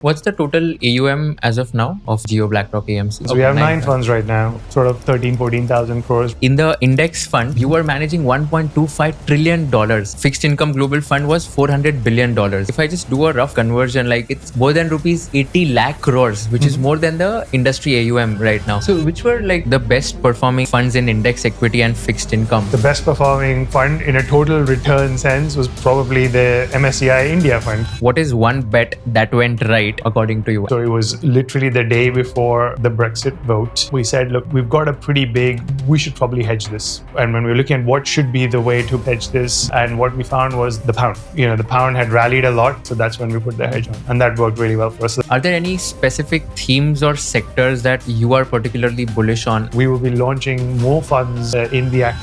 What's the total AUM as of now of Jio BlackRock AMC? So we have 9 funds right now, sort of 14,000 crores. In the index fund, you were managing $1.25 trillion. Fixed income global fund was $400 billion. If I just do a rough conversion, like it's more than rupees 80 lakh crores, which is more than the industry AUM right now. So which were like the best performing funds in index equity and fixed income? The best performing fund in a total return sense was probably the MSCI India fund. What is one bet that went right according to you? So it was literally the day before the Brexit vote. We said, look, we've got a pretty big, we should probably hedge this. And when we were looking at what should be the way to hedge this, and what we found was the pound. The pound had rallied a lot, so that's when we put the hedge on. And that worked really well for us. Are there any specific themes or sectors that you are particularly bullish on? We will be launching more funds in the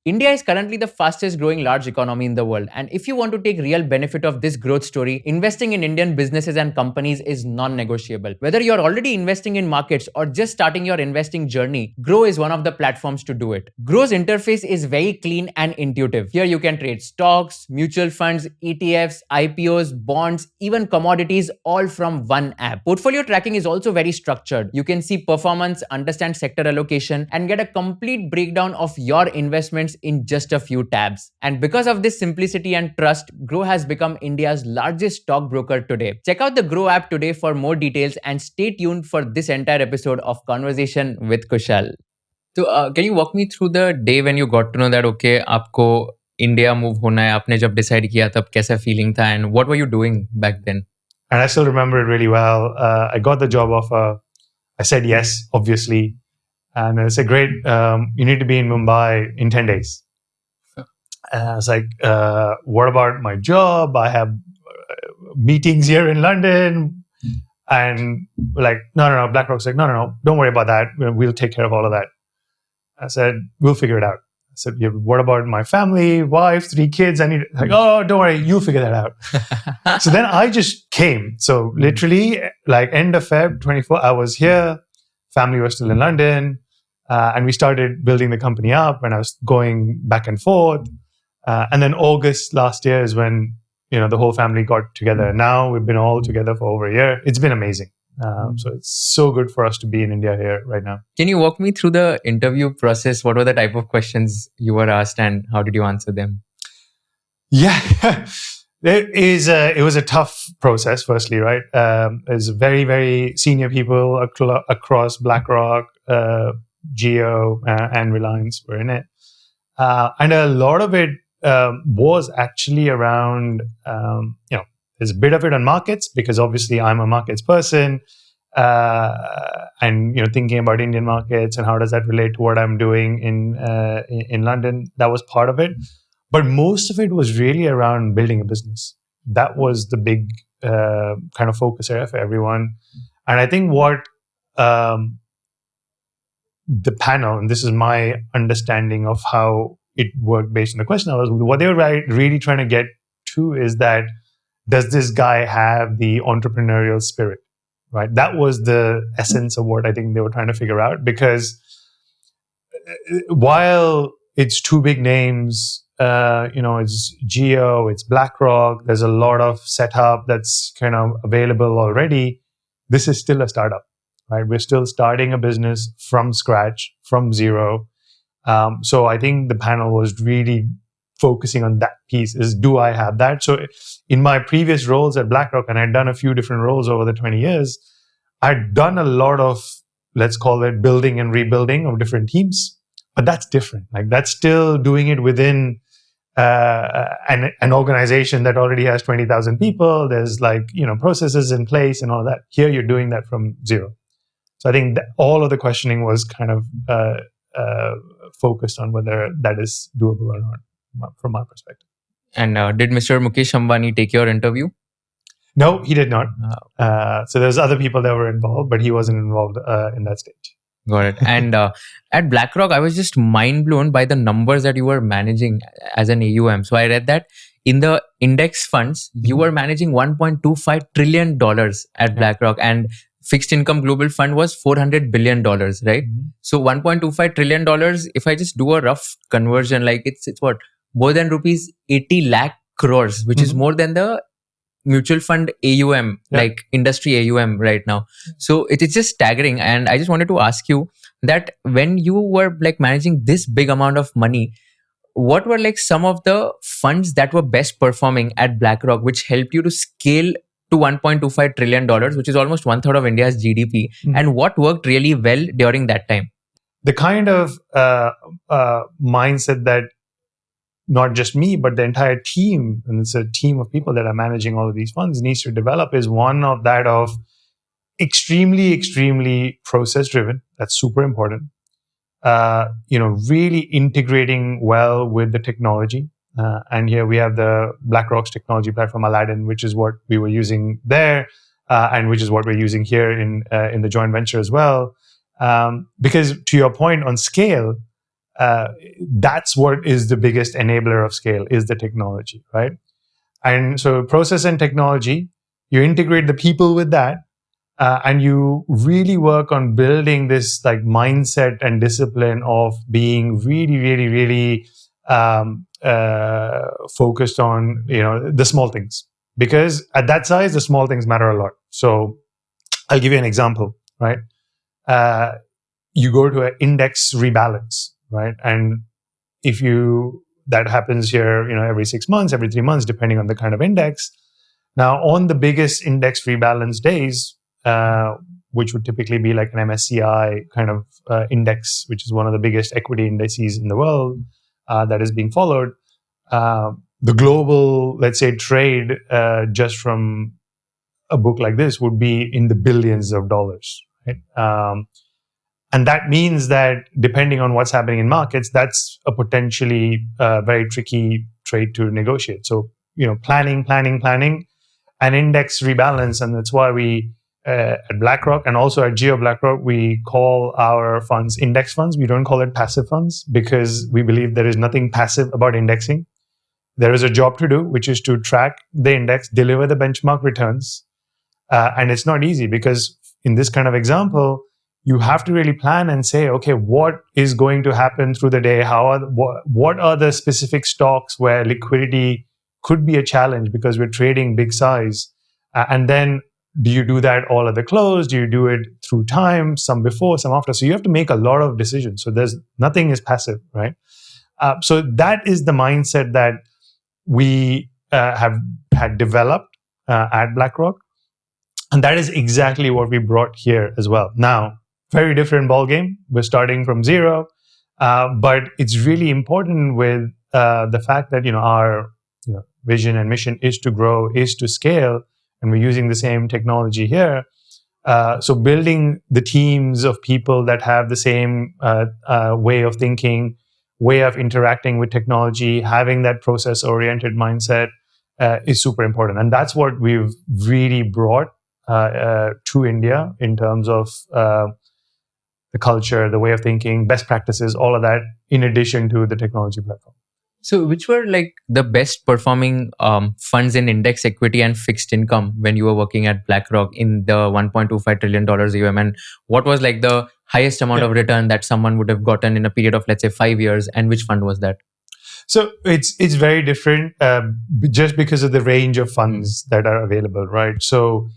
India is currently the fastest growing large economy in the world, and if you want to take real benefit of this growth story, investing in Indian businesses and companies is non-negotiable. Whether you're already investing in markets or just starting your investing journey, Grow is one of the platforms to do it. Grow's interface is very clean and intuitive. Here you can trade stocks, mutual funds, ETFs, IPOs, bonds, even commodities, all from one app. Portfolio tracking is also very structured. You can see performance, understand sector allocation, and get a complete breakdown of your investments in just a few tabs. And because of this simplicity and trust, Grow has become India's largest stockbroker today. Check out the Grow app today for more details and stay tuned for this entire episode of Conversation with Kushal. So can you walk me through the day when you got to know that okay, आपको India move होना है, आपने जब decide किया तब कैसा feeling था, and what were you doing back then? And I still remember it really well. I got the job offer. I said yes, obviously. And I said, great, you need to be in Mumbai in 10 days. And I was like, what about my job? I have meetings here in London. And like, no. BlackRock's like, no, don't worry about that. We'll take care of all of that. I said, we'll figure it out. I said, yeah, what about my family, wife, 3 kids? I need, like, oh, don't worry, you'll figure that out. So then I just came. So literally, like end of Feb 24, I was here. Family was still in London. And we started building the company up, and I was going back and forth. And then August last year is when, the whole family got together. Now we've been all together for over a year. It's been amazing. So it's so good for us to be in India here right now. Can you walk me through the interview process? What were the type of questions you were asked and how did you answer them? Yeah, it was a tough process, firstly, right? There's very, very senior people across BlackRock, Jio, and Reliance were in it. And a lot of it was actually around, there's a bit of it on markets because obviously I'm a markets person, and thinking about Indian markets and how does that relate to what I'm doing in London. That was part of it, but most of it was really around building a business. That was the big kind of focus area for everyone. And I think what the panel, and this is my understanding of how it worked based on the question, what they were really trying to get to is that, does this guy have the entrepreneurial spirit, right? That was the essence of what I think they were trying to figure out, because while it's 2 big names, it's Jio, it's BlackRock, there's a lot of setup that's kind of available already. This is still a startup, right? We're still starting a business from scratch, from zero. So I think the panel was really focusing on that piece, is do I have that? So in my previous roles at BlackRock, and I'd done a few different roles over the 20 years, I'd done a lot of, let's call it building and rebuilding of different teams, but that's different. Like that's still doing it within an organization that already has 20,000 people. There's processes in place and all that. Here you're doing that from zero. So I think that all of the questioning was kind of focused on whether that is doable or not, from my perspective. And did Mr. Mukesh Ambani take your interview? No, he did not. So there's other people that were involved, but he wasn't involved in that stage. Got it. And at BlackRock, I was just mind blown by the numbers that you were managing as an AUM. So I read that in the index funds, you were managing $1.25 trillion at BlackRock, and fixed income global fund was $400 billion, right? Mm-hmm. So $1.25 trillion, if I just do a rough conversion, like it's what? More than rupees 80 lakh crores, which is more than the mutual fund AUM, like industry AUM right now. So it is just staggering. And I just wanted to ask you that when you were like managing this big amount of money, what were like some of the funds that were best performing at BlackRock, which helped you to scale to $1.25 trillion, which is almost one third of India's GDP? And what worked really well during that time? The kind of mindset that not just me, but the entire team, and it's a team of people that are managing all of these funds, needs to develop is one of that of extremely process driven. That's super important. Really integrating well with the technology. And here we have the BlackRock's technology platform, Aladdin, which is what we were using there, and which is what we're using here in the joint venture as well. Because to your point on scale, that's what is the biggest enabler of scale, is the technology, right? And so process and technology, you integrate the people with that, and you really work on building this like mindset and discipline of being really focused on the small things, because at that size the small things matter a lot. So I'll give you an example, right? You go to an index rebalance, right? And that happens here, every 6 months, every 3 months, depending on the kind of index. Now, on the biggest index rebalance days, which would typically be like an MSCI kind of index, which is one of the biggest equity indices in the world that is being followed, the global, let's say, trade just from a book like this would be in the billions of dollars, right? And that means that depending on what's happening in markets, that's a potentially very tricky trade to negotiate. So, planning, and index rebalance. And that's why we, at BlackRock and also at Jio BlackRock, we call our funds index funds. We don't call it passive funds because we believe there is nothing passive about indexing. There is a job to do, which is to track the index, deliver the benchmark returns. And it's not easy because in this kind of example, you have to really plan and say, okay, what is going to happen through the day? What are the specific stocks where liquidity could be a challenge because we're trading big size? And then do you do that all at the close? Do you do it through time, some before, some after? So you have to make a lot of decisions. So nothing is passive, right? So that is the mindset that we have had developed at BlackRock. And that is exactly what we brought here as well. Now, very different ballgame. We're starting from zero, but it's really important with the fact that our vision and mission is to grow, is to scale, and we're using the same technology here. So building the teams of people that have the same way of thinking, way of interacting with technology, having that process-oriented mindset is super important, and that's what we've really brought to India in terms of the culture, the way of thinking, best practices, all of that, in addition to the technology platform. So which were like the best performing funds in index equity and fixed income when you were working at BlackRock in the $1.25 trillion AUM? And what was like the highest amount of return that someone would have gotten in a period of, let's say, 5 years? And which fund was that? So it's very different just because of the range of funds that are available, right? So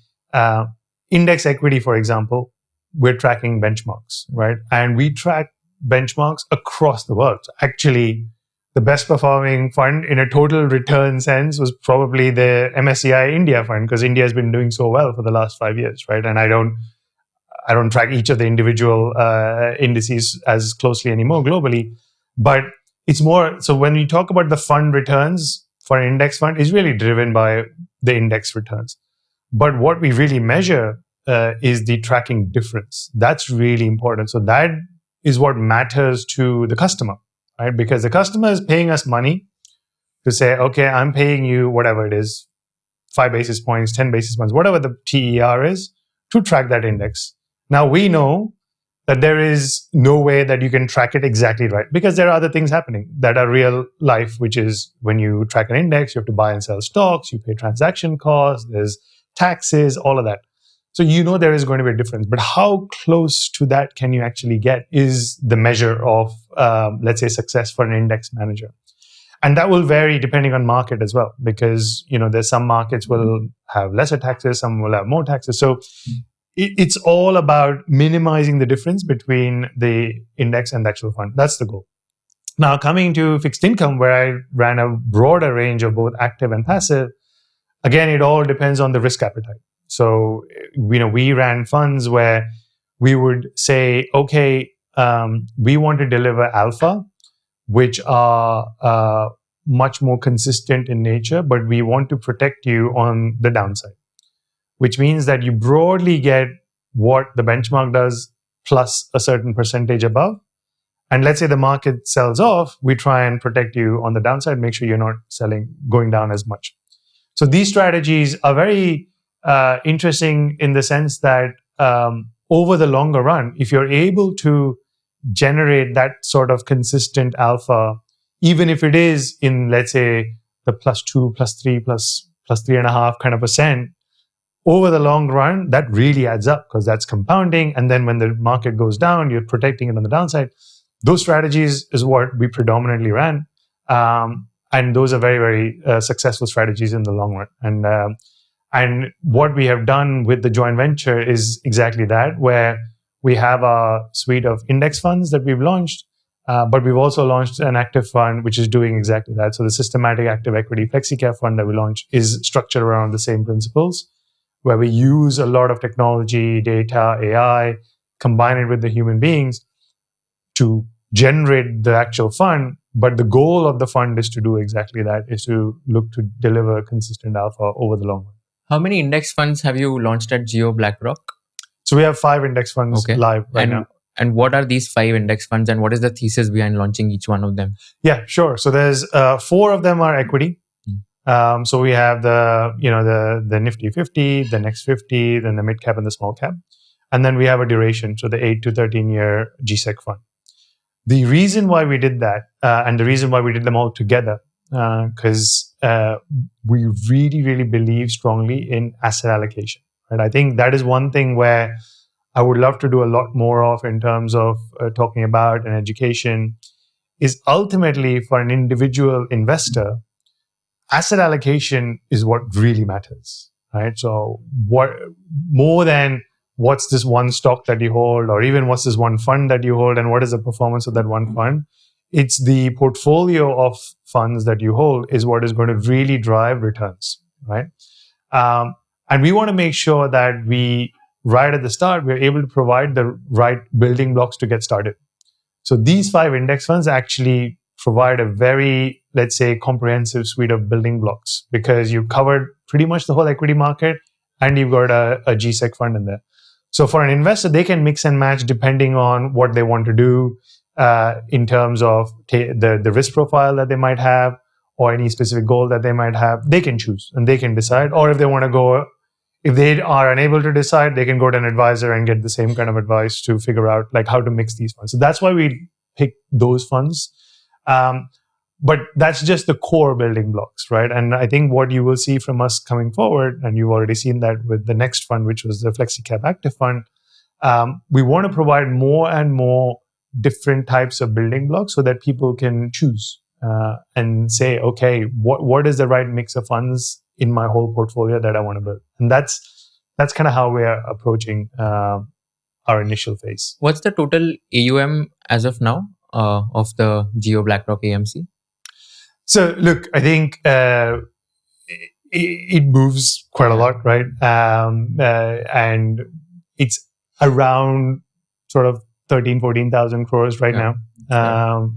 index equity, for example, we're tracking benchmarks, right? And we track benchmarks across the world. Actually, the best performing fund in a total return sense was probably the MSCI India fund, because India has been doing so well for the last 5 years, right? And I don't track each of the individual indices as closely anymore globally, but it's more, so when we talk about the fund returns for an index fund, is really driven by the index returns. But what we really measure is the tracking difference. That's really important. So that is what matters to the customer, right? Because the customer is paying us money to say, okay, I'm paying you whatever it is, 5 basis points, 10 basis points, whatever the TER is, to track that index. Now we know that there is no way that you can track it exactly right, because there are other things happening that are real life, which is when you track an index, you have to buy and sell stocks, you pay transaction costs, there's taxes, all of that. So there is going to be a difference. But how close to that can you actually get is the measure of, let's say, success for an index manager. And that will vary depending on market as well, because there's some markets will have lesser taxes, some will have more taxes. So it's all about minimizing the difference between the index and the actual fund. That's the goal. Now, coming to fixed income, where I ran a broader range of both active and passive, again, it all depends on the risk appetite. So, we ran funds where we would say, okay, we want to deliver alpha, which are much more consistent in nature, but we want to protect you on the downside, which means that you broadly get what the benchmark does plus a certain percentage above. And let's say the market sells off, we try and protect you on the downside, make sure you're not going down as much. So these strategies are very interesting in the sense that over the longer run, if you're able to generate that sort of consistent alpha, even if it is in, let's say, the +2, +3, +3.5 kind of %, over the long run, that really adds up because that's compounding. And then when the market goes down, you're protecting it on the downside. Those strategies is what we predominantly ran. And those are very, very successful strategies in the long run. And what we have done with the joint venture is exactly that, where we have a suite of index funds that we've launched, but we've also launched an active fund, which is doing exactly that. So the systematic active equity FlexiCap fund that we launched is structured around the same principles, where we use a lot of technology, data, AI, combine it with the human beings to generate the actual fund. But the goal of the fund is to do exactly that, is to look to deliver consistent alpha over the long run. How many index funds have you launched at Jio BlackRock? So we have 5 index funds live right now. And what are these 5 index funds, and what is the thesis behind launching each one of them? Yeah, sure. So there's 4 of them are equity. So we have the Nifty 50, the Next 50, then the mid cap and the small cap. And then we have a duration, so the 8 to 13 year GSEC fund. The reason why we did that, and the reason why we did them all together, because we really, really believe strongly in asset allocation. Right? I think that is one thing where I would love to do a lot more of in terms of talking about and education, is ultimately for an individual investor, asset allocation is what really matters, right? So what more than what's this one stock that you hold, or even what's this one fund that you hold, and what is the performance of that one fund? It's the portfolio of funds that you hold is what is going to really drive returns, right? And we want to make sure that we, right at the start, we're able to provide the right building blocks to get started. So these 5 index funds actually provide a very, let's say, comprehensive suite of building blocks, because you've covered pretty much the whole equity market and you've got a GSEC fund in there. So for an investor, they can mix and match depending on what they want to do in terms of the risk profile that they might have, or any specific goal that they might have. They can choose and they can decide. Or if they want to go, if they are unable to decide, they can go to an advisor and get the same kind of advice to figure out like how to mix these funds. So that's why we pick those funds. But that's just the core building blocks, right? And I think what you will see from us coming forward, and you've already seen that with the next fund, which was the FlexiCap Active Fund, we want to provide more and more different types of building blocks so that people can choose and say, okay, what is the right mix of funds in my whole portfolio that I want to build? And that's kind of how we are approaching our initial phase. What's the total AUM as of now of the Jio BlackRock AMC? So look, I think it moves quite a lot, right? And it's around sort of 14,000 crores right now.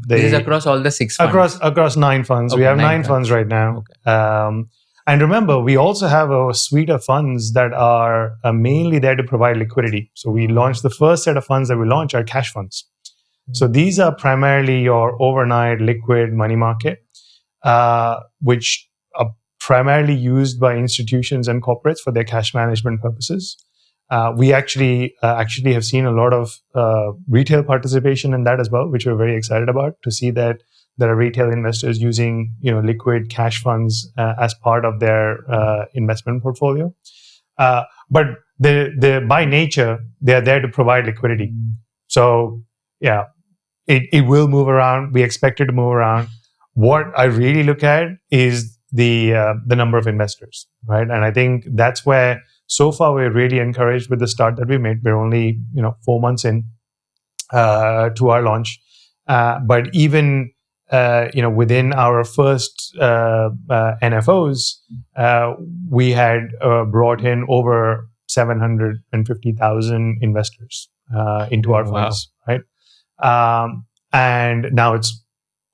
This is across all the 6 funds? Across 9 funds. Okay, we have 9 funds right now. Okay. And remember, we also have a suite of funds that are mainly there to provide liquidity. So we launched the first set of funds that we launched are cash funds. So these are primarily your overnight liquid money market, which are primarily used by institutions and corporates for their cash management purposes. We actually have seen a lot of retail participation in that as well, which we're very excited about, to see that there are retail investors using liquid cash funds as part of their investment portfolio. But by nature, they are there to provide liquidity. So yeah, it will move around. We expect it to move around. what I really look at is the number of investors, right? And I think that's where so far we're really encouraged with the start that we made. We're only 4 months in to our launch, but even within our first NFOs, we had brought in over 750,000 investors into our funds, right? And now it's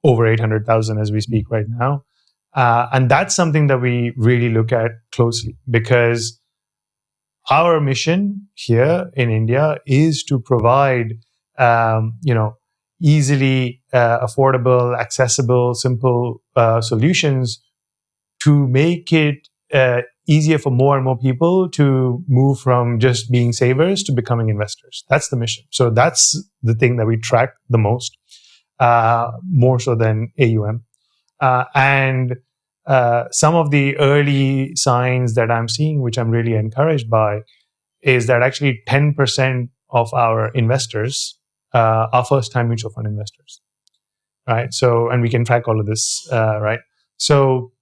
over 800,000 as we speak right now. And that's something that we really look at closely, because our mission here in India is to provide, easily affordable, accessible, simple solutions to make it easier for more and more people to move from just being savers to becoming investors. That's the mission. So that's the thing that we track the most, more so than AUM. And some of the early signs that I'm seeing, which I'm really encouraged by, is that actually 10% of our investors are first-time mutual fund investors, right? So, and we can track all of this, right? So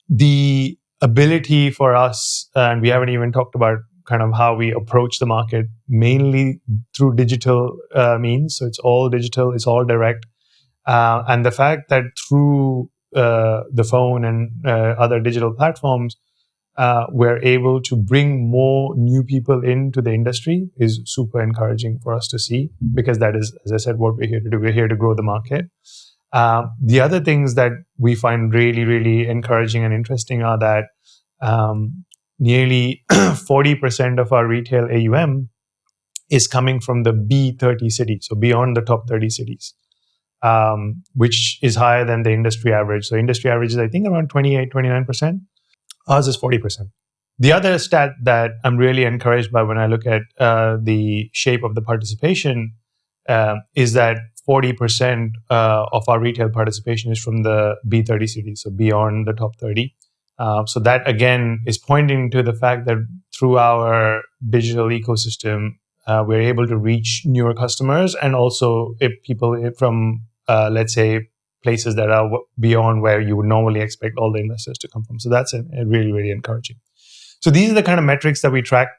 the ability for us, and we haven't even talked about kind of how we approach the market, mainly through digital means. So it's all digital, it's all direct. And the fact that through the phone and other digital platforms, we're able to bring more new people into the industry is super encouraging for us to see, because that is, as I said, what we're here to do. We're here to grow the market. The other things that we find really, really encouraging and interesting are that nearly 40% of our retail AUM is coming from the B30 cities, so beyond the top 30 cities, which is higher than the industry average. So industry average is, I think, around 28, 29%. Ours is 40%. The other stat that I'm really encouraged by when I look at the shape of the participation is that 40% of our retail participation is from the B30 cities, so beyond the top 30. So that, again, is pointing to the fact that through our digital ecosystem, we're able to reach newer customers, and also if people from, let's say, places that are beyond where you would normally expect all the investors to come from. So that's really, really encouraging. So these are the kind of metrics that we track,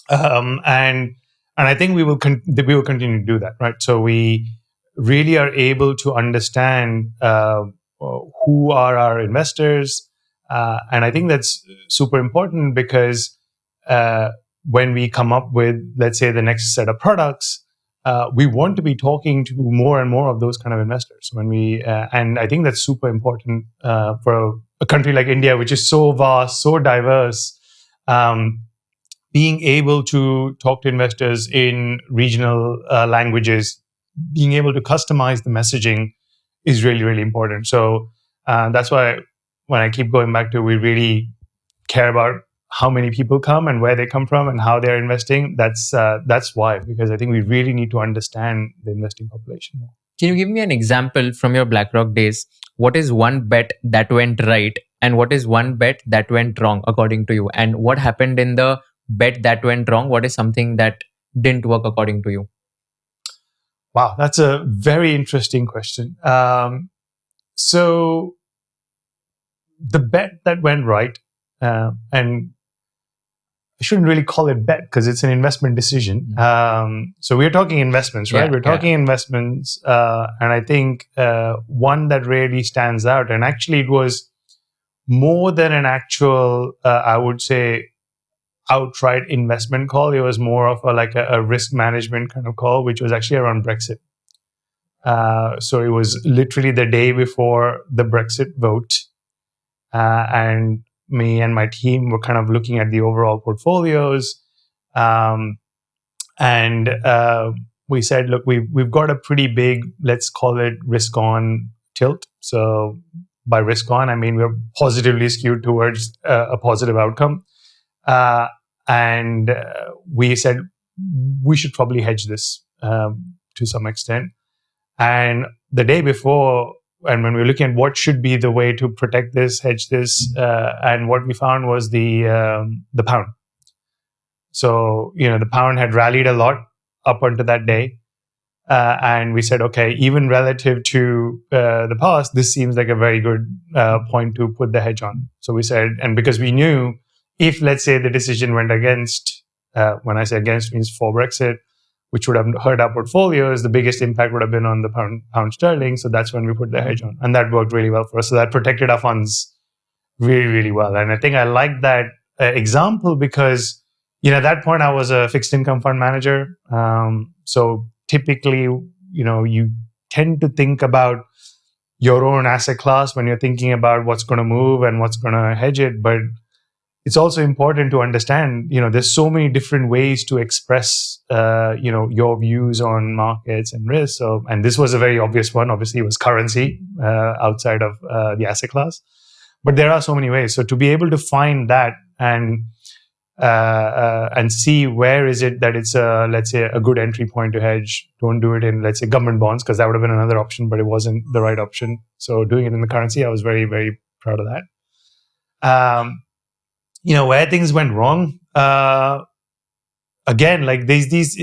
and I think we will continue to do that, right? So we really are able to understand who are our investors, and I think that's super important, because when we come up with, let's say, the next set of products, we want to be talking to more and more of those kind of investors. And I think that's super important for a country like India, which is so vast, so diverse. Being able to talk to investors in regional languages, being able to customize the messaging is really, really important. So that's why when I keep going back to, we really care about how many people come and where they come from and how they're investing. That's why, because I think we really need to understand the investing population more. Can you give me an example from your BlackRock days? What is one bet that went right, and what is one bet that went wrong according to you? And what happened in the bet that went wrong? What is something that didn't work according to you? Wow, that's a very interesting question. So the bet that went right, and I shouldn't really call it bet because it's an investment decision. So we're talking investments, right? We're talking investments. And I think one that really stands out, and actually it was more than an actual, I would say, outright investment call. It was more of a risk management kind of call, which was actually around Brexit. So it was literally the day before the Brexit vote. And me and my team were kind of looking at the overall portfolios. And we said, look, we've got a pretty big, let's call it risk on tilt. So by risk on, I mean we're positively skewed towards a positive outcome. And we said we should probably hedge this to some extent. And the day before, and when we were looking at what should be the way to protect this, hedge this, and what we found was the pound. So, the pound had rallied a lot up until that day. And we said, okay, even relative to the past, this seems like a very good point to put the hedge on. So we said, and because we knew if, let's say, the decision went against, when I say against means for Brexit, which would have hurt our portfolios, the biggest impact would have been on the pound sterling. So that's when we put the hedge on. And that worked really well for us. So that protected our funds really, really well. And I think I like that example because, at that point I was a fixed income fund manager. So typically, you tend to think about your own asset class when you're thinking about what's going to move and what's going to hedge it. But it's also important to understand, there's so many different ways to express, your views on markets and risk. So, and this was a very obvious one. Obviously, it was currency outside of the asset class. But there are so many ways. So to be able to find that and see where is it that it's let's say a good entry point to hedge. Don't do it in, let's say, government bonds, because that would have been another option, but it wasn't the right option. So doing it in the currency, I was very, very proud of that. Where things went wrong, again, like these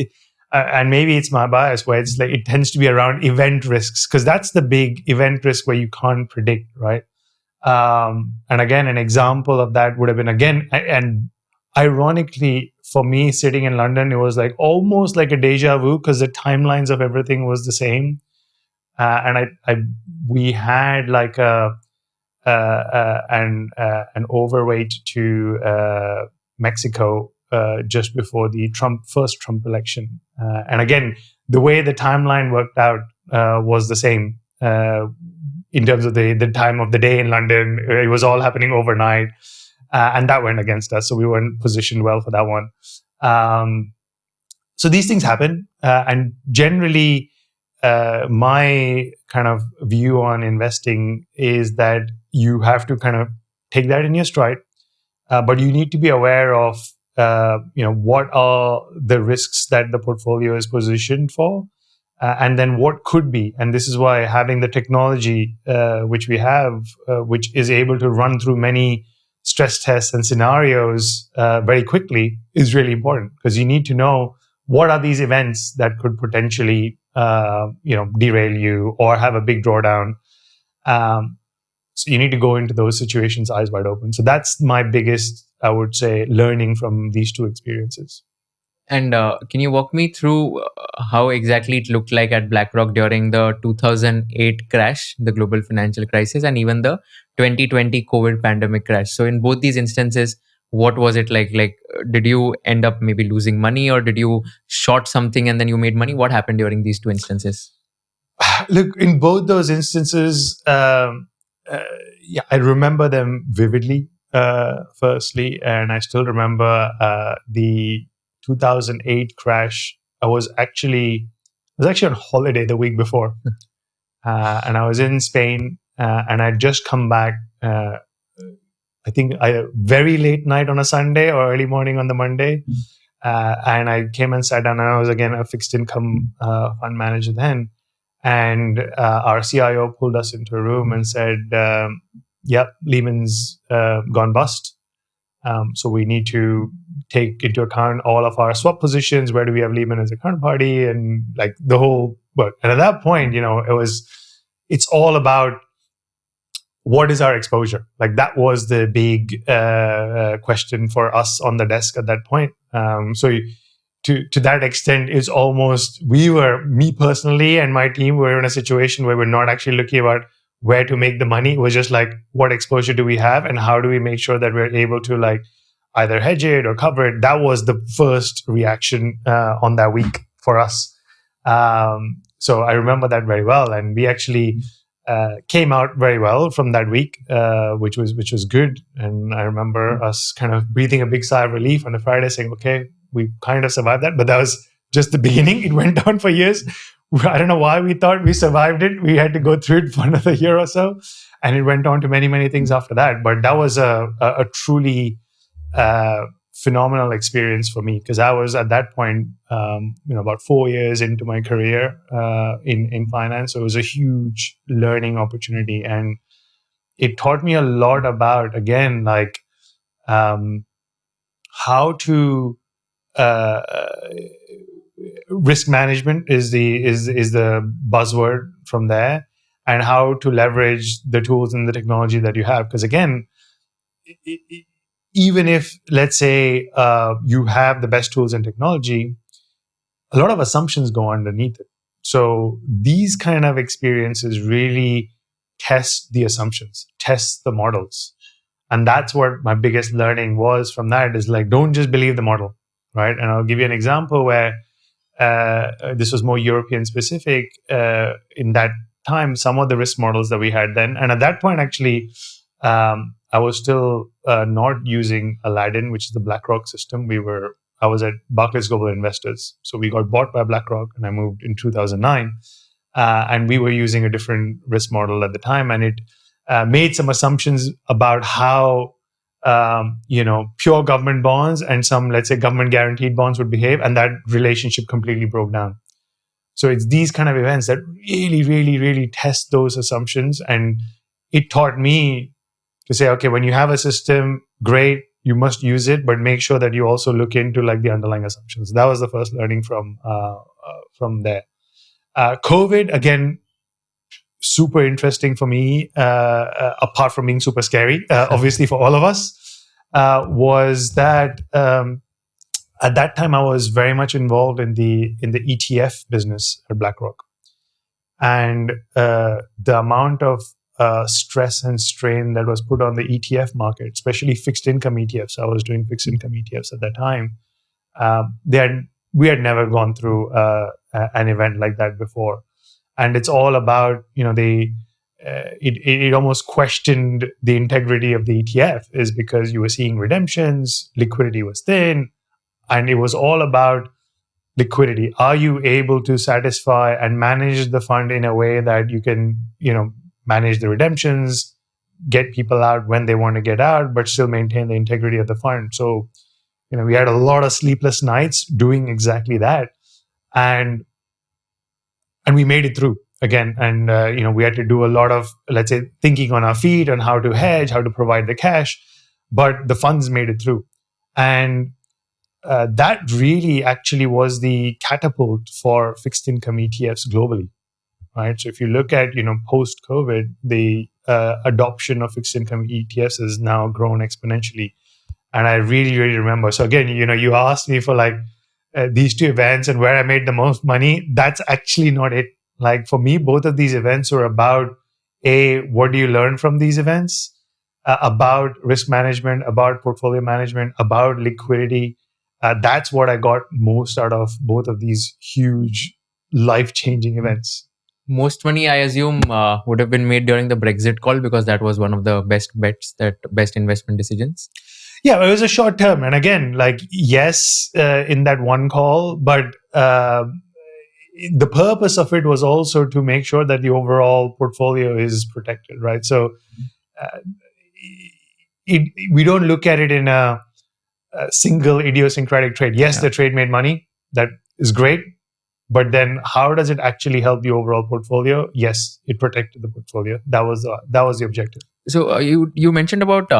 and maybe it's my bias where it's like it tends to be around event risks, because that's the big event risk where you can't predict, right? And again, an example of that would have been, again, and ironically for me, sitting in London, it was like almost like a deja vu because the timelines of everything was the same. And we had like an overweight to Mexico just before the first Trump election. And again, the way the timeline worked out was the same. In terms of the time of the day in London, it was all happening overnight, and that went against us. So we weren't positioned well for that one. So these things happen, and generally, my kind of view on investing is that you have to kind of take that in your stride, but you need to be aware of what are the risks that the portfolio is positioned for. And then what could be, and this is why having the technology which we have, which is able to run through many stress tests and scenarios very quickly, is really important, because you need to know what are these events that could potentially derail you or have a big drawdown. So you need to go into those situations eyes wide open. So that's my biggest, I would say, learning from these two experiences. And can you walk me through how exactly it looked like at BlackRock during the 2008 crash, the global financial crisis, and even the 2020 COVID pandemic crash? So in both these instances, what was it like? Like, did you end up maybe losing money, or did you short something and then you made money? What happened during these two instances? Look, in both those instances, I remember them vividly, firstly, and I still remember the 2008 crash. I was actually on holiday the week before, and I was in Spain, and I'd just come back. I think very late night on a Sunday or early morning on the Monday, and I came and sat down. And I was again a fixed income fund manager then, and our CIO pulled us into a room and said, "Yep, Lehman's gone bust. So we need to take into account all of our swap positions. Where do we have Lehman as a counterparty, and like the whole work." And at that point, it's all about what is our exposure. Like that was the big question for us on the desk at that point. To that extent, is almost me personally and my team were in a situation where we're not actually looking about where to make the money. It was just like, what exposure do we have, and how do we make sure that we're able to like either hedge it or cover it? That was the first reaction on that week for us. So I remember that very well, and we actually came out very well from that week, which was good. And I remember us kind of breathing a big sigh of relief on a Friday, saying, "Okay, we kind of survived that." But that was just the beginning. It went on for years. I don't know why we thought we survived it. We had to go through it for another year or so, and it went on to many, many things after that. But that was a truly phenomenal experience for me, because I was at that point, about 4 years into my career in finance. So it was a huge learning opportunity, and it taught me a lot about, again, like how to risk management is the buzzword from there, and how to leverage the tools and the technology that you have. Because again, even if, let's say, you have the best tools and technology, a lot of assumptions go underneath it. So these kind of experiences really test the assumptions, test the models. And that's what my biggest learning was from that, is like, don't just believe the model, right? And I'll give you an example where this was more European specific. In that time, some of the risk models that we had then, and at that point, actually, I was still not using Aladdin, which is the BlackRock system. I was at Barclays Global Investors, so we got bought by BlackRock, and I moved in 2009, and we were using a different risk model at the time, and it made some assumptions about how pure government bonds and some, let's say, government guaranteed bonds would behave, and that relationship completely broke down. So it's these kind of events that really, really, really test those assumptions, and it taught me to say, okay, when you have a system, great, you must use it, but make sure that you also look into like the underlying assumptions. That was the first learning from there. COVID, again, super interesting for me, apart from being super scary, obviously for all of us, was that at that time I was very much involved in the ETF business at BlackRock, and the amount of stress and strain that was put on the ETF market, especially fixed income ETFs. I was doing fixed income ETFs at that time. We had never gone through an event like that before. And it's all about, it almost questioned the integrity of the ETF, is because you were seeing redemptions, liquidity was thin, and it was all about liquidity. Are you able to satisfy and manage the fund in a way that you can, manage the redemptions, get people out when they want to get out, but still maintain the integrity of the fund? So, we had a lot of sleepless nights doing exactly that. And we made it through again. And, we had to do a lot of, let's say, thinking on our feet on how to hedge, how to provide the cash, but the funds made it through. And that really actually was the catapult for fixed income ETFs globally, right? So if you look at, post-COVID, the adoption of fixed income ETFs has now grown exponentially. And I really, really remember. So again, you asked me for like these two events and where I made the most money. That's actually not it. Like for me, both of these events were about, what do you learn from these events? About risk management, about portfolio management, about liquidity. That's what I got most out of both of these huge life-changing events. Most money, I assume, would have been made during the Brexit call, because that was one of the best bets, best investment decisions. Yeah, it was a short term. And again, like, yes, in that one call, but the purpose of it was also to make sure that the overall portfolio is protected, right? So we don't look at it in a single idiosyncratic trade. Yes, the trade made money. That is great. But then how does it actually help the overall portfolio? Yes, it protected the portfolio. That was the objective. So you mentioned about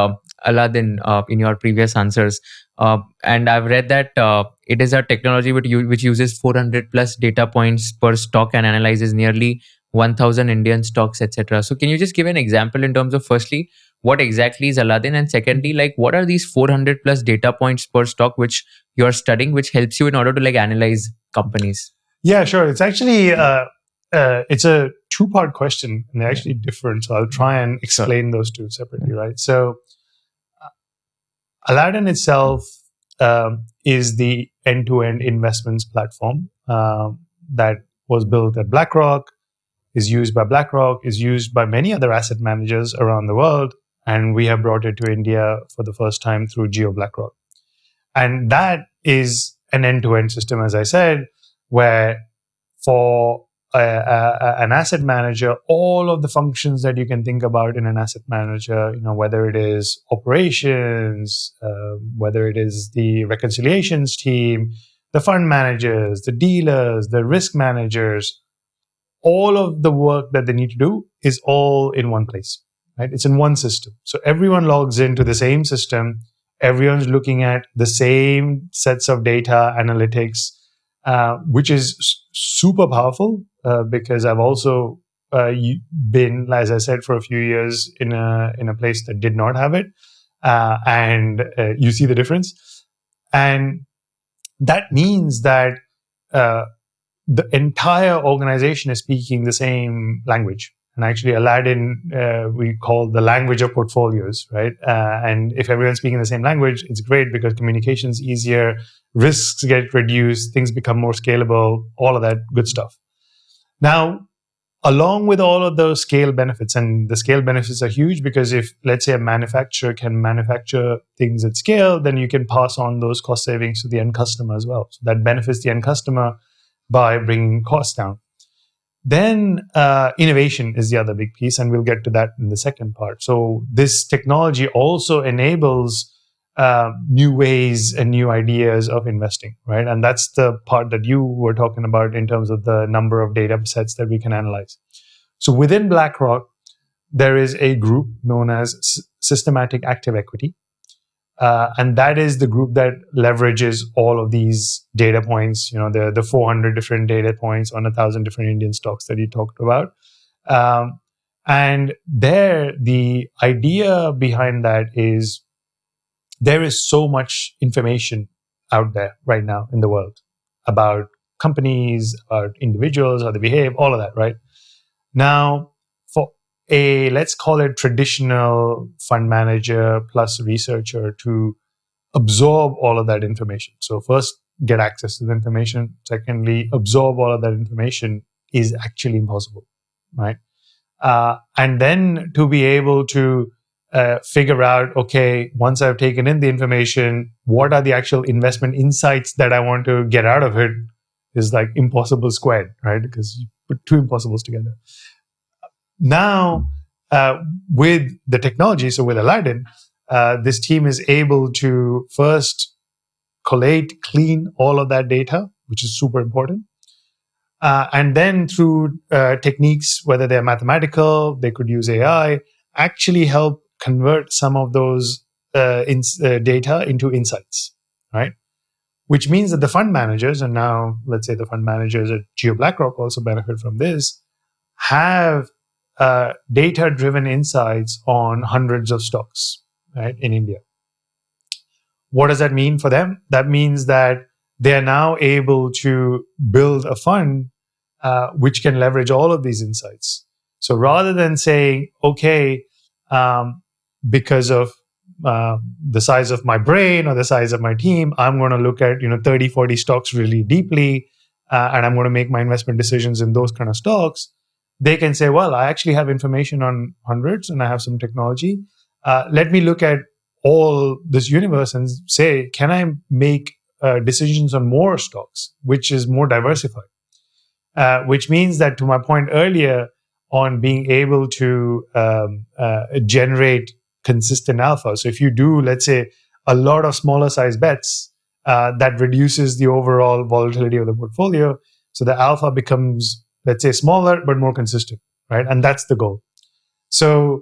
Aladdin in your previous answers, and I've read that it is a technology which uses 400 plus data points per stock and analyzes nearly 1,000 Indian stocks, etc. So can you just give an example in terms of, firstly, what exactly is Aladdin, and secondly, like, what are these 400 plus data points per stock which you're studying, which helps you in order to like analyze companies? Yeah, sure. It's actually it's a two-part question, and they're actually different. So I'll try and explain those two separately, right? So Aladdin itself is the end-to-end investments platform that was built at BlackRock, is used by BlackRock, is used by many other asset managers around the world, and we have brought it to India for the first time through Jio BlackRock. And that is an end-to-end system, as I said, where for an asset manager, all of the functions that you can think about in an asset manager, whether it is operations, whether it is the reconciliations team, the fund managers, the dealers, the risk managers, all of the work that they need to do is all in one place, right? It's in one system. So everyone logs into the same system. Everyone's looking at the same sets of data, analytics, which is super powerful because I've also been, as I said, for a few years in a place that did not have it, and you see the difference, and that means that the entire organization is speaking the same language. And actually, Aladdin we call the language of portfolios, right? And if everyone's speaking the same language, it's great because communication is easier, risks get reduced, things become more scalable, all of that good stuff. Now, along with all of those scale benefits, and the scale benefits are huge because if, let's say, a manufacturer can manufacture things at scale, then you can pass on those cost savings to the end customer as well. So that benefits the end customer by bringing costs down. Then innovation is the other big piece, and we'll get to that in the second part. So this technology also enables new ways and new ideas of investing, right? And that's the part that you were talking about in terms of the number of data sets that we can analyze. So within BlackRock, there is a group known as Systematic Active Equity. And that is the group that leverages all of these data points, the 400 different data points on 1,000 different Indian stocks that you talked about. And there, the idea behind that is there is so much information out there right now in the world about companies, about individuals, how they behave, all of that, right? Now, for a, let's call it traditional fund manager plus researcher to absorb all of that information. So first, get access to the information. Secondly, absorb all of that information is actually impossible, right? And then to be able to figure out, okay, once I've taken in the information, what are the actual investment insights that I want to get out of it is like impossible squared, right? Because you put two impossibles together. Now, with the technology, so with Aladdin, this team is able to first collate, clean all of that data, which is super important. And then through techniques, whether they're mathematical, they could use AI, actually help convert some of those data into insights, right? Which means that the fund managers, and now let's say the fund managers at Jio BlackRock also benefit from this, have data-driven insights on hundreds of stocks, right, in India. What does that mean for them? That means that they are now able to build a fund which can leverage all of these insights. So rather than saying, okay, because of the size of my brain or the size of my team, I'm going to look at 30, 40 stocks really deeply, and I'm going to make my investment decisions in those kind of stocks. They can say, well, I actually have information on hundreds and I have some technology. Let me look at all this universe and say, can I make decisions on more stocks, which is more diversified? Which means that, to my point earlier on being able to generate consistent alpha. So if you do, let's say, a lot of smaller size bets, that reduces the overall volatility of the portfolio. So the alpha becomes, let's say, smaller, but more consistent, right? And that's the goal. So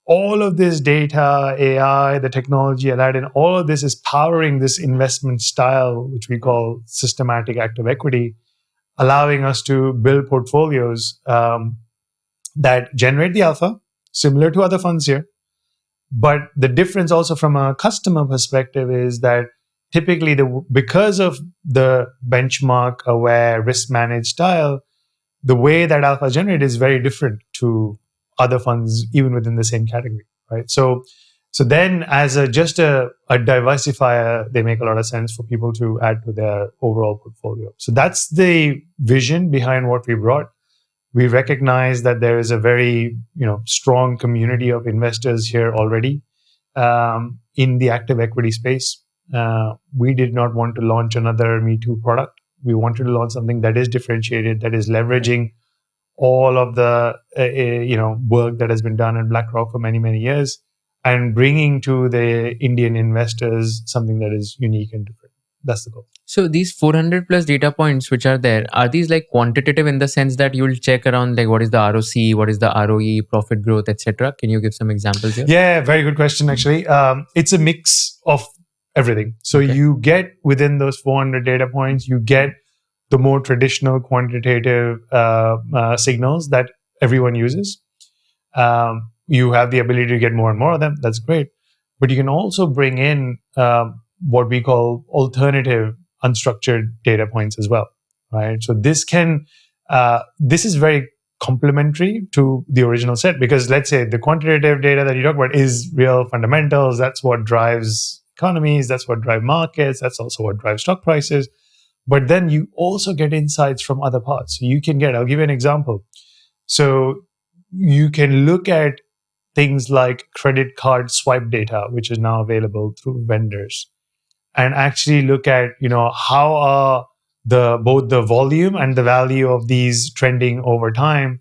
all of this data, AI, the technology, Aladdin, all of this is powering this investment style, which we call systematic active equity, allowing us to build portfolios that generate the alpha, similar to other funds here. But the difference also from a customer perspective is that typically, because of the benchmark aware, risk managed style, the way that alpha is generated is very different to other funds, even within the same category, right? So then, as just a diversifier, they make a lot of sense for people to add to their overall portfolio. So that's the vision behind what we brought. We recognize that there is a very strong community of investors here already in the active equity space. We did not want to launch another Me Too product. We wanted to launch something that is differentiated, that is leveraging all of the work that has been done at BlackRock for many, many years, and bringing to the Indian investors something that is unique and different. That's the goal. So these 400 plus data points which are there, are these like quantitative in the sense that you'll check around like what is the ROC, what is the ROE, profit growth, etc.? Can you give some examples here? Yeah, very good question, actually. It's a mix of everything. So you get within those 400 data points, you get the more traditional quantitative signals that everyone uses. You have the ability to get more and more of them. That's great. But you can also bring in what we call alternative unstructured data points as well, right? So this is very complementary to the original set, because let's say the quantitative data that you talk about is real fundamentals. That's what drives economies. That's what drives markets. That's also what drives stock prices. But then you also get insights from other parts. So I'll give you an example. So you can look at things like credit card swipe data, which is now available through vendors, and actually look at, how are both the volume and the value of these trending over time.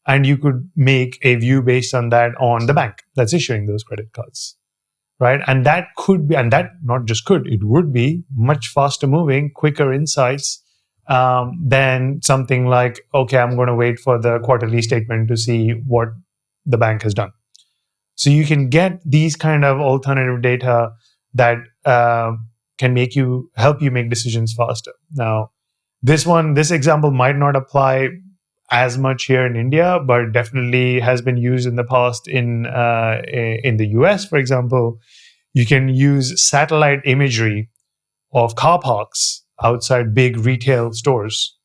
And you could make a view based on that on the bank that's issuing those credit cards, right? And that could be, and that not just could, it would be much faster moving, quicker insights than something like, okay, I'm going to wait for the quarterly statement to see what the bank has done. So you can get these kind of alternative data that can help you make decisions faster. Now, this example might not apply as much here in India, but definitely has been used in the past in the US, for example. You can use satellite imagery of car parks outside big retail stores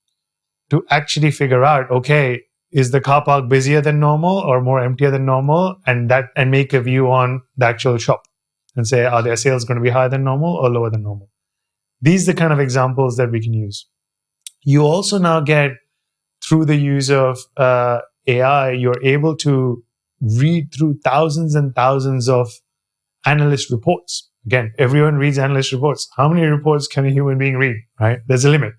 to actually figure out, okay, is the car park busier than normal or more emptier than normal, and make a view on the actual shop and say, are their sales going to be higher than normal or lower than normal? These are the kind of examples that we can use. You also now get, through the use of AI, you're able to read through thousands and thousands of analyst reports. Again, everyone reads analyst reports. How many reports can a human being read, right? There's a limit.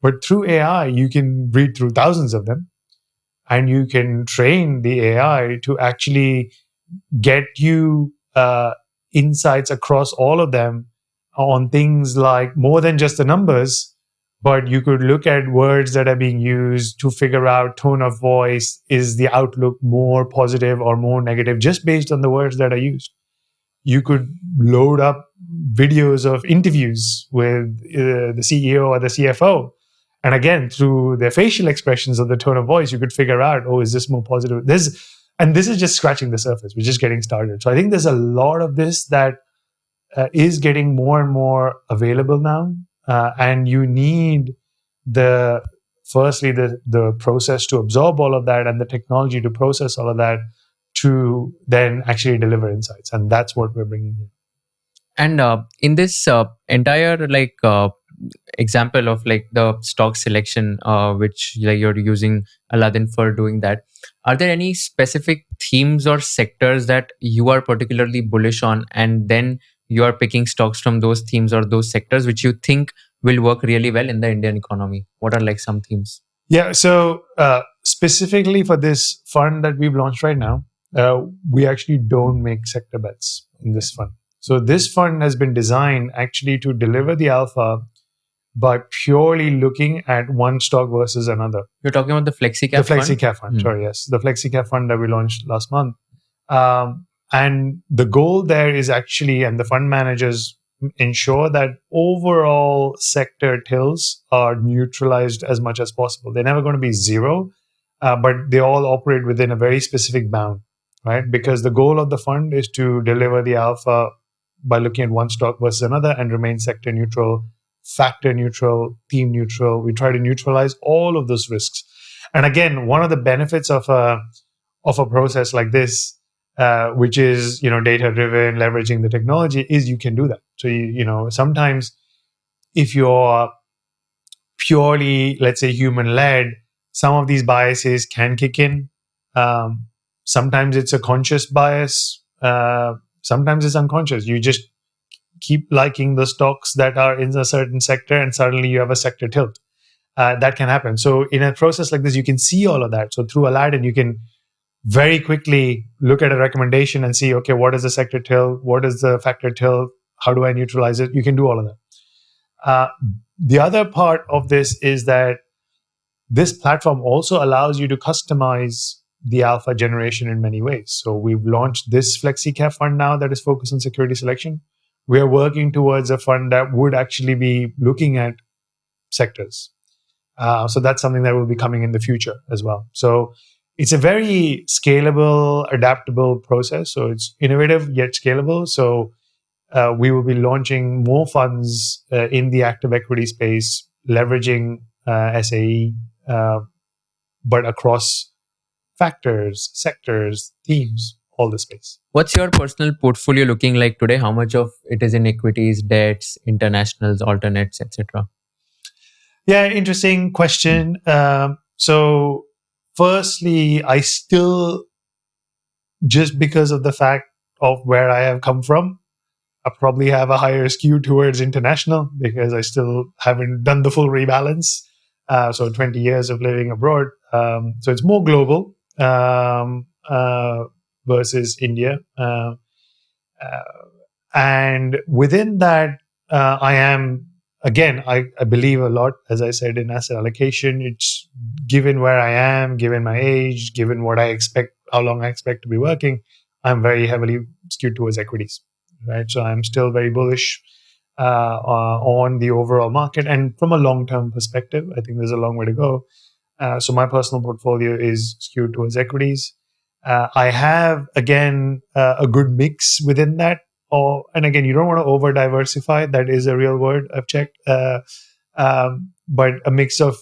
But through AI, you can read through thousands of them, and you can train the AI to actually get you insights across all of them on things like more than just the numbers, but you could look at words that are being used to figure out tone of voice. Is the outlook more positive or more negative just based on the words that are used? You could load up videos of interviews with the CEO or the CFO. And again, through their facial expressions or the tone of voice, you could figure out, oh, is this more positive? And this is just scratching the surface. We're just getting started. So I think there's a lot of this that is getting more and more available now. And you need firstly, the process to absorb all of that and the technology to process all of that to then actually deliver insights. And that's what we're bringing here. And in this entire example of the stock selection, which you're using Aladdin for doing that, are there any specific themes or sectors that you are particularly bullish on, and then you are picking stocks from those themes or those sectors which you think will work really well in the Indian economy? What are some themes? Yeah, so specifically for this fund that we've launched right now, we actually don't make sector bets in this fund. So this fund has been designed actually to deliver the alpha by purely looking at one stock versus another. You're talking about the FlexiCap fund? The FlexiCap fund, sorry, yes. The FlexiCap fund that we launched last month. And the goal there is actually, and the fund managers ensure that overall sector tills are neutralized as much as possible. They're never going to be zero, but they all operate within a very specific bound, right? Because the goal of the fund is to deliver the alpha by looking at one stock versus another and remain sector neutral, factor neutral, theme neutral. We try to neutralize all of those risks. And again, one of the benefits of a process like this, which is data driven, leveraging the technology, is you can do that. So sometimes if you're purely, let's say, human led, some of these biases can kick in. Sometimes it's a conscious bias. Sometimes it's unconscious. You just keep liking the stocks that are in a certain sector, and suddenly you have a sector tilt. That can happen. So in a process like this, you can see all of that. So through Aladdin, you can very quickly look at a recommendation and see, okay, what is the sector tilt? What is the factor tilt? How do I neutralize it? You can do all of that. The other part of this is that this platform also allows you to customize the alpha generation in many ways. So we've launched this FlexiCap fund now that is focused on security selection. We are working towards a fund that would actually be looking at sectors. So that's something that will be coming in the future as well. So it's a very scalable, adaptable process. So it's innovative yet scalable. So we will be launching more funds in the active equity space, leveraging SAE, but across factors, sectors, themes, all the space. What's your personal portfolio looking like today? How much of it is in equities, debts, internationals, alternates, etc.? Yeah, interesting question. So, firstly, I still, just because of the fact of where I have come from, I probably have a higher skew towards international because I still haven't done the full rebalance. So 20 years of living abroad. So it's more global versus India. And within that, I am, again, I believe a lot, as I said, in asset allocation. It's given where I am, given my age, given what I expect, how long I expect to be working, I'm very heavily skewed towards equities, right? So I'm still very bullish on the overall market. And from a long-term perspective, I think there's a long way to go. So my personal portfolio is skewed towards equities. I have, again, a good mix within that. And again, you don't want to over diversify. That is a real word I've checked. But a mix of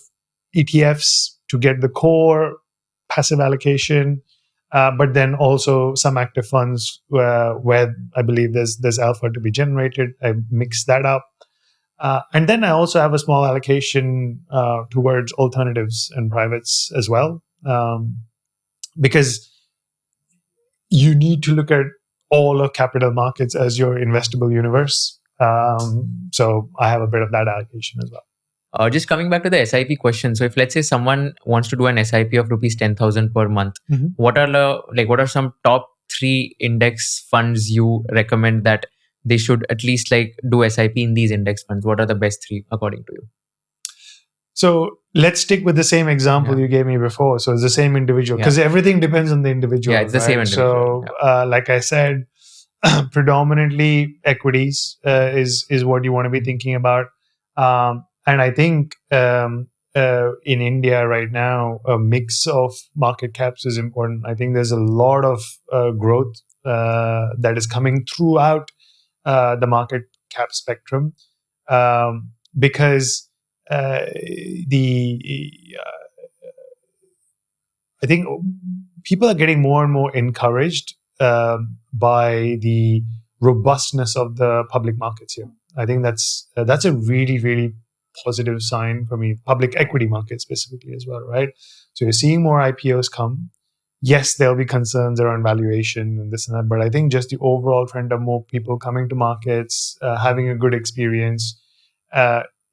ETFs to get the core passive allocation, but then also some active funds where I believe there's alpha to be generated. I mix that up. And then I also have a small allocation towards alternatives and privates as well, because you need to look at all of capital markets as your investable universe. So I have a bit of that allocation as well. Just coming back to the SIP question. So if let's say someone wants to do an SIP of rupees 10,000 per month, what are some top 3 index funds you recommend that they should at least do SIP in these index funds? What are the best 3 according to you? So let's stick with the same example you gave me before. So it's the same individual, because everything depends on the individual. Yeah, it's the same individual. So like I said, predominantly equities is what you want to be thinking about. And I think in India right now, a mix of market caps is important. I think there's a lot of growth that is coming throughout the market cap spectrum, because I think people are getting more and more encouraged by the robustness of the public markets here. I think that's a really, really positive sign for me. Public equity markets specifically as well, right? So you're seeing more IPOs come. Yes, there'll be concerns around valuation and this and that, but I think just the overall trend of more people coming to markets, having a good experience,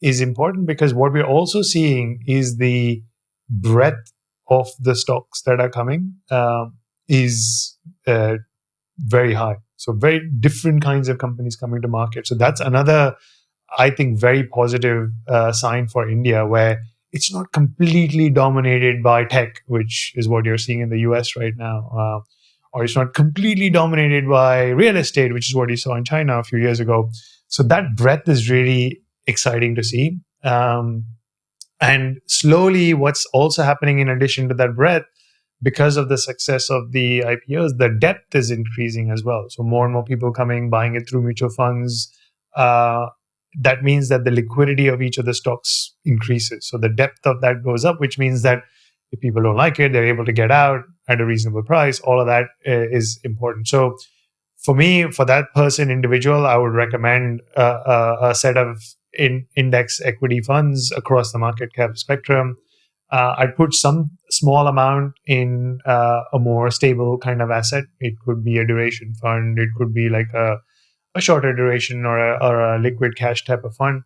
is important, because what we're also seeing is the breadth of the stocks that are coming is very high. So very different kinds of companies coming to market. So that's another, I think, very positive sign for India, where it's not completely dominated by tech, which is what you're seeing in the US right now. Or it's not completely dominated by real estate, which is what you saw in China a few years ago. So that breadth is really exciting to see. And slowly, what's also happening in addition to that breadth, because of the success of the IPOs, the depth is increasing as well. So more and more people coming, buying it through mutual funds. That means that the liquidity of each of the stocks increases. So the depth of that goes up, which means that if people don't like it, they're able to get out at a reasonable price. All of that is important. So for me, for that person, individual, I would recommend a set of index equity funds across the market cap spectrum. I'd put some small amount in a more stable kind of asset. It could be a duration fund. It could be like a shorter duration or a liquid cash type of fund.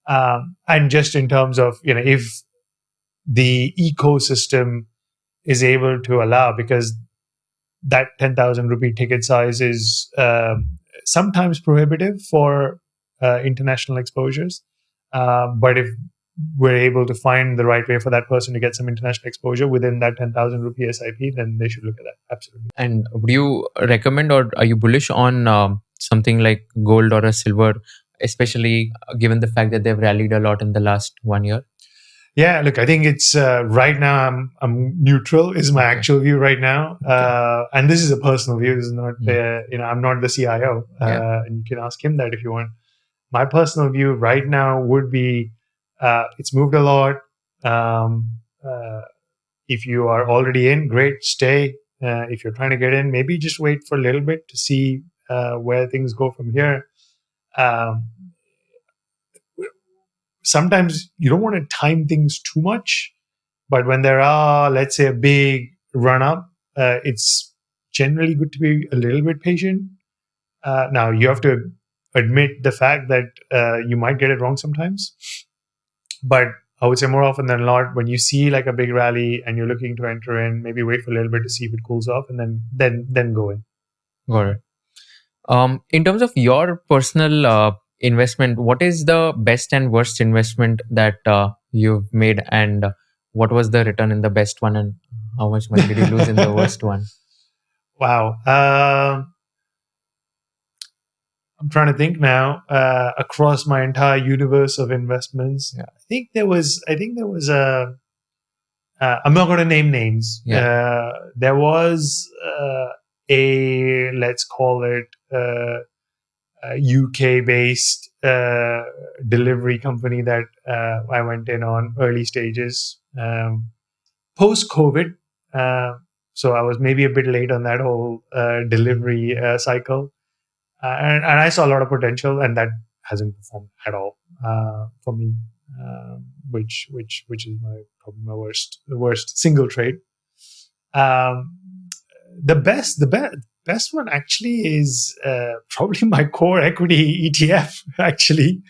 And just in terms of, if the ecosystem is able to allow, because that 10,000 rupee ticket size is sometimes prohibitive for international exposures. But if we're able to find the right way for that person to get some international exposure within that 10,000 rupee SIP, then they should look at that. Absolutely. And would you recommend, or are you bullish on something like gold or a silver, especially given the fact that they've rallied a lot in the last 1 year? Yeah, look, I think it's right now I'm neutral is my Okay. actual view right now, and this is a personal view. This is not I'm not the CIO, and you can ask him that if you want. My personal view right now would be it's moved a lot. Um, if you are already in, great, stay. If you're trying to get in, maybe just wait for a little bit to see where things go from here. Um, Sometimes you don't want to time things too much, but when there are, let's say, a big run up, it's generally good to be a little bit patient. Now, you have to admit the fact that you might get it wrong sometimes. But I would say more often than not, when you see like a big rally and you're looking to enter in, maybe wait for a little bit to see if it cools off, and then go in. Got it. In terms of your personal investment, what is the best and worst investment that you've made, and what was the return in the best one, and how much money did you lose in the worst one? Wow. I'm trying to think now across my entire universe of investments. Yeah. I think there was a. I'm not going to name names. Yeah. There was a, let's call it UK based delivery company that I went in on early stages post COVID. So I was maybe a bit late on that whole delivery cycle. And I saw a lot of potential, and that hasn't performed at all for me, which is probably my worst single trade. Um, the best one actually is probably my core equity ETF. Actually,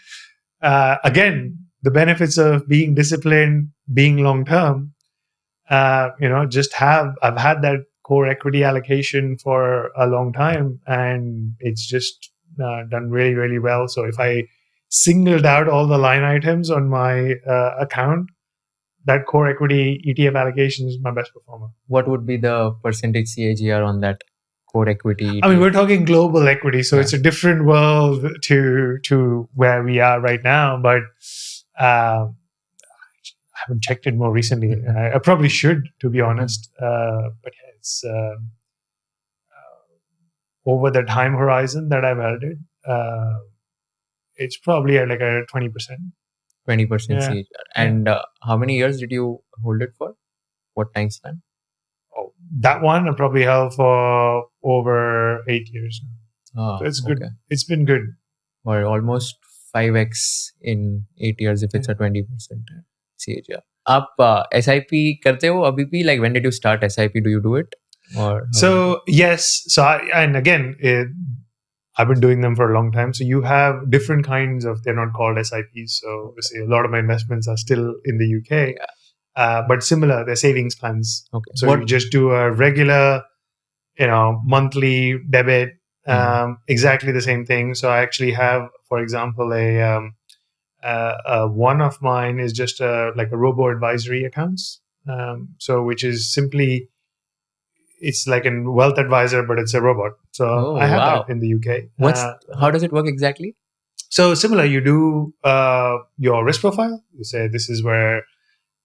again, the benefits of being disciplined, being long term. I've had that core equity allocation for a long time, and it's just done really, really well. So if I singled out all the line items on my account, that core equity ETF allocation is my best performer. What would be the percentage CAGR on that core equity ETF? I mean, we're talking global equity, so it's a different world to where we are right now. But I haven't checked it more recently. I probably should, to be honest. But yeah, it's over the time horizon that I've held it. It's probably at like a 20%. 20% CAGR. And how many years did you hold it for? What time span? Oh, that one I probably held for over 8 years now. So it's good. Okay. It's been good. Or almost 5x in 8 years if it's a 20% CAGR. आप SIP करते हो अभी भी? Like when did you start SIP? Do you do it? Or so yes. So I've been doing them for a long time. So you have different kinds of, they're not called SIPs. So obviously a lot of my investments are still in the UK. Yeah. But similar, they're savings plans. Okay. So you just do a regular, monthly debit, exactly the same thing. So I actually have, for example, one of mine is just like a Robo advisory accounts. So which is simply, it's like a wealth advisor, but it's a robot. So I have that in the UK. How does it work exactly? So similar, you do your risk profile. You say, this is where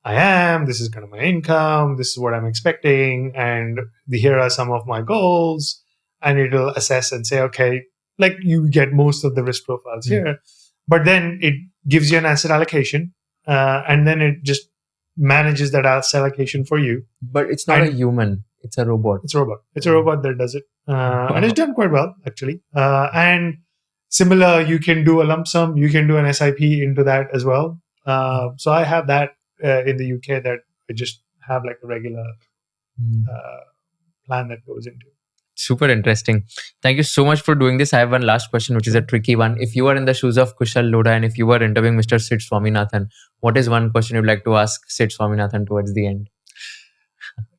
I am, this is kind of my income, this is what I'm expecting, and here are some of my goals. And it'll assess and say, okay, like you get most of the risk profiles here, but then it gives you an asset allocation, and then it just manages that asset allocation for you. But it's not a human. It's a robot. It's a robot. It's a robot that does it. And it's done quite well, actually. And similar, you can do a lump sum. You can do an SIP into that as well. So I have that in the UK that I just have like a regular plan that goes into. Super interesting. Thank you so much for doing this. I have one last question, which is a tricky one. If you were in the shoes of Kushal Lodha and if you were interviewing Mr. Sid Swaminathan, what is one question you'd like to ask Sid Swaminathan towards the end?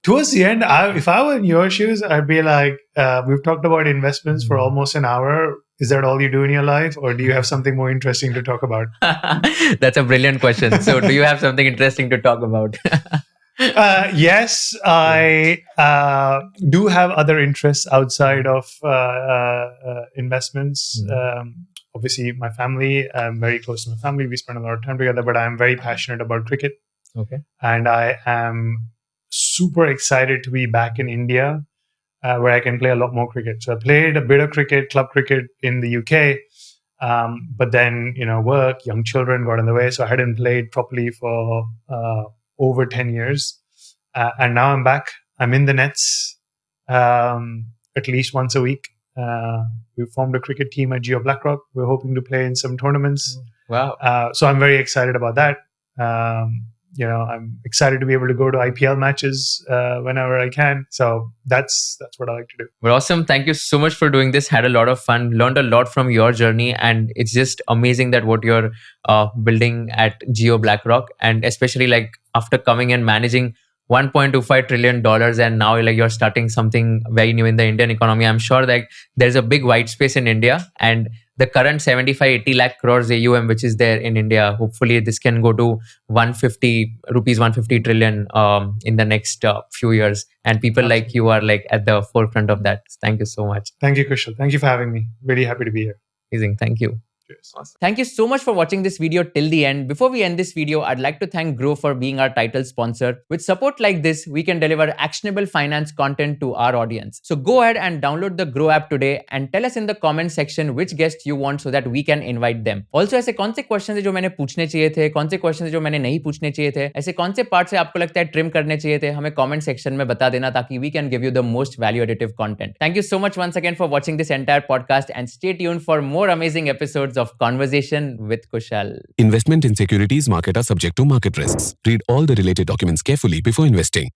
Towards the end, if I were in your shoes, I'd be like, we've talked about investments for almost an hour. Is that all you do in your life? Or do you have something more interesting to talk about? That's a brilliant question. So do you have something interesting to talk about? Yes, I do have other interests outside of investments. Obviously, my family, I'm very close to my family. We spend a lot of time together, but I'm very passionate about cricket. Okay. And I am super excited to be back in India, where I can play a lot more cricket. So I played a bit of cricket, club cricket in the UK, but then work, young children got in the way, so I hadn't played properly for over 10 years. And now I'm back. I'm in the nets at least once a week. We formed a cricket team at Jio BlackRock. We're hoping to play in some tournaments. Wow. So I'm very excited about that. I'm excited to be able to go to IPL matches whenever I can. So that's what I like to do. Well, awesome. Thank you so much for doing this. Had a lot of fun. Learned a lot from your journey, and it's just amazing that what you're building at Jio BlackRock, and especially like after coming and managing $1.25 trillion, and now like you're starting something very new in the Indian economy. I'm sure that there's a big white space in India, and the current 75-80 lakh crores AUM which is there in India, hopefully this can go to 150 trillion in the next few years, and people Absolutely. like you are like at the forefront of that. Thank you so much. Thank you, Kushal. Thank you for having me. Really happy to be here. Amazing. Thank you. Cheers. Awesome. Thank you so much for watching this video till the end. Before we end this video, I'd like to thank Grow for being our title sponsor. With support like this, we can deliver actionable finance content to our audience. So go ahead and download the Grow app today and tell us in the comment section which guest you want so that we can invite them. Also, ऐसे कौन से question है जो मैंने पूछने चाहिए थे, कौन से क्वेश्चन है जो मैंने नहीं पूछने चाहिए थे, ऐसे कौन से पार्ट से आपको लगता है ट्रिम करने चाहिए थे, हमें कमेंट सेक्शन में बता देना ताकि we can give you the most value additive content. Thank you so much once again for watching this entire podcast, and stay tuned for more amazing episodes of Conversation with Kushal. Investment in securities market are subject to market risks. Read all the related documents carefully before investing.